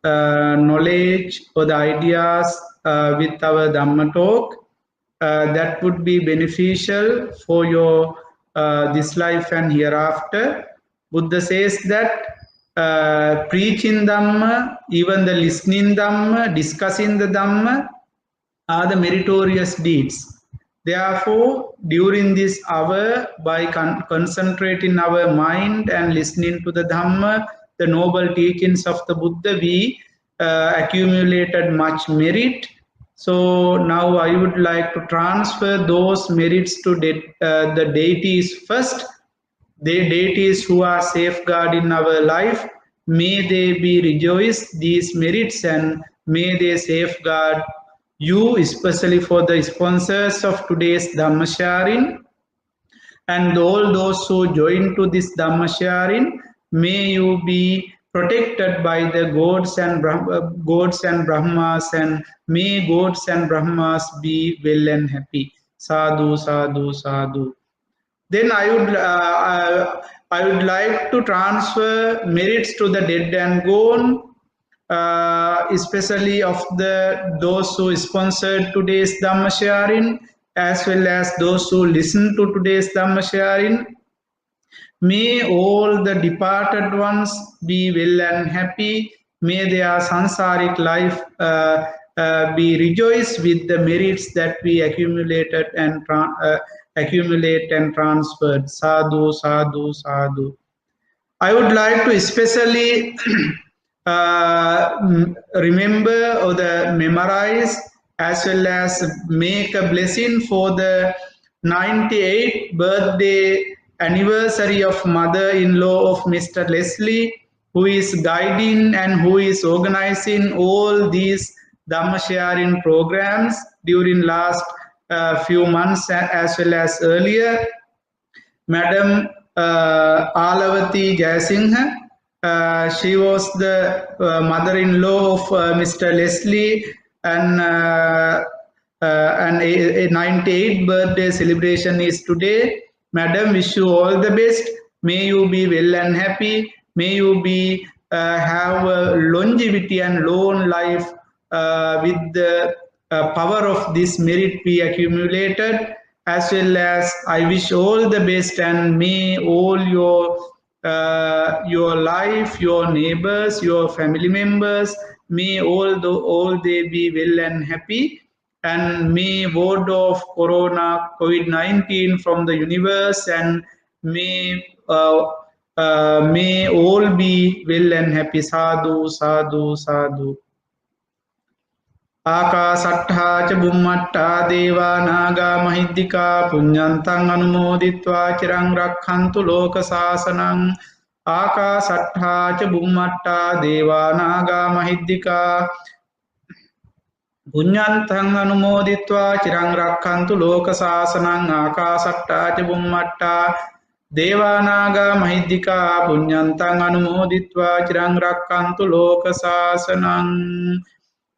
knowledge or the ideas with our Dhamma talk. That would be beneficial for your this life and hereafter. Buddha says that preaching Dhamma, even the listening Dhamma, discussing the Dhamma are the meritorious deeds. Therefore, during this hour, by concentrating our mind and listening to the Dhamma, the noble teachings of the Buddha, we accumulated much merit. So now I would like to transfer those merits to the deities first. The deities who are safeguarding our life, may they be rejoiced these merits, and may they safeguard you, especially for the sponsors of today's Dhamma sharing, and all those who join to this Dhamma sharing. May you be protected by the gods and Brahmas, and may gods and Brahmas be well and happy. Sadhu, sadhu, sadhu. Then I would like to transfer merits to the dead and gone, especially of those who sponsored today's Dhamma sharing, as well as those who listen to today's Dhamma sharing. May all the departed ones be well and happy. May their sansaric life be rejoiced with the merits that we accumulated and accumulate and transferred. Sadhu, sadhu, sadhu. I would like to especially remember or memorize, as well as make a blessing for the 98th birthday anniversary of mother-in-law of Mr. Leslie, who is guiding and who is organizing all these Dhamma sharing programs during last few months as well as earlier. Madam Alavati Jayasinghe. She was the mother-in-law of Mr. Leslie, and a 98th birthday celebration is today. Madam, wish you all the best. May you be well and happy. May you be have longevity and long life with the power of this merit we accumulated, as well as I wish all the best, and may all your life, your neighbors, your family members, may all they be well and happy, and may ward off corona COVID-19 from the universe, and may all be well and happy. Sadhu, sadhu, sadhu. ආකාසට්ඨා ච බුම්මට්ඨා දේවා නාගා මහිද්దికා පුඤ්ඤන්තං අනුමෝදිත්වා චිරං රක්ඛන්තු ලෝක සාසනං ආකාසට්ඨා ච බුම්මට්ඨා දේවා නාගා මහිද්దికා පුඤ්ඤන්තං අනුමෝදිත්වා චිරං රක්ඛන්තු ලෝක සාසනං ආකාසට්ඨා ච බුම්මට්ඨා දේවා නාගා මහිද්దికා පුඤ්ඤන්තං අනුමෝදිත්වා චිරං රක්ඛන්තු ලෝක සාසනං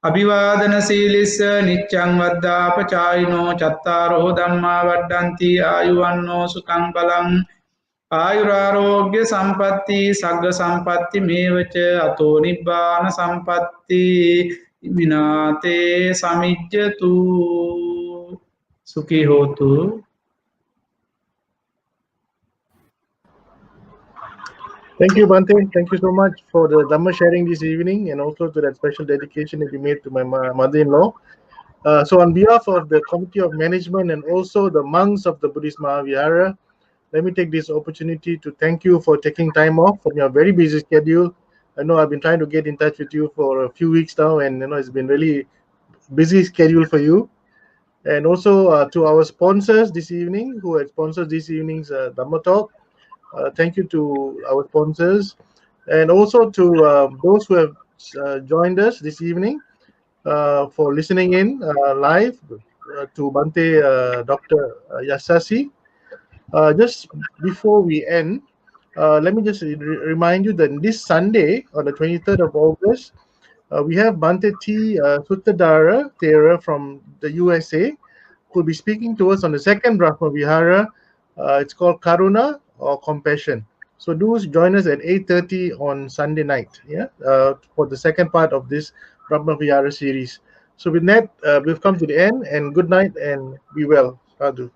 අභිවාදන සීලිස්ස නිච්ඡං වද්දාපචායිනෝ චත්තාරෝ ධම්මා වඩ්ඩಂತಿ ආයුවන්නෝ සුඛං බලං ආයුරාෝග්‍ය සම්පatti සග්ග සම්පatti මේවච අතෝ නිබ්බාන සම්පatti විනාතේ සමිජ්ජතු සුඛී හෝතු. Thank you, Bhante. Thank you so much for the Dhamma sharing this evening, and also to that special dedication that you made to my mother-in-law. So on behalf of the Committee of Management and also the monks of the Buddhist Vihara, let me take this opportunity to thank you for taking time off from your very busy schedule. I know I've been trying to get in touch with you for a few weeks now, and it's been really busy schedule for you. And also to our sponsors this evening, who had sponsored this evening's Dhamma talk. Thank you to our sponsors, and also to those who have joined us this evening for listening in live, to Bhante, Dr. Yasassi. Just before we end, let me just remind you that this Sunday, on the 23rd of August, we have Bhante T. Suttadhara Thera from the USA, who will be speaking to us on the second Brahma Vihara. It's called Karuna or Compassion. So do join us at 8:30 on Sunday night, for the second part of this Brahma Vihara series. So with that, we've come to the end, and good night and be well. Sadhu.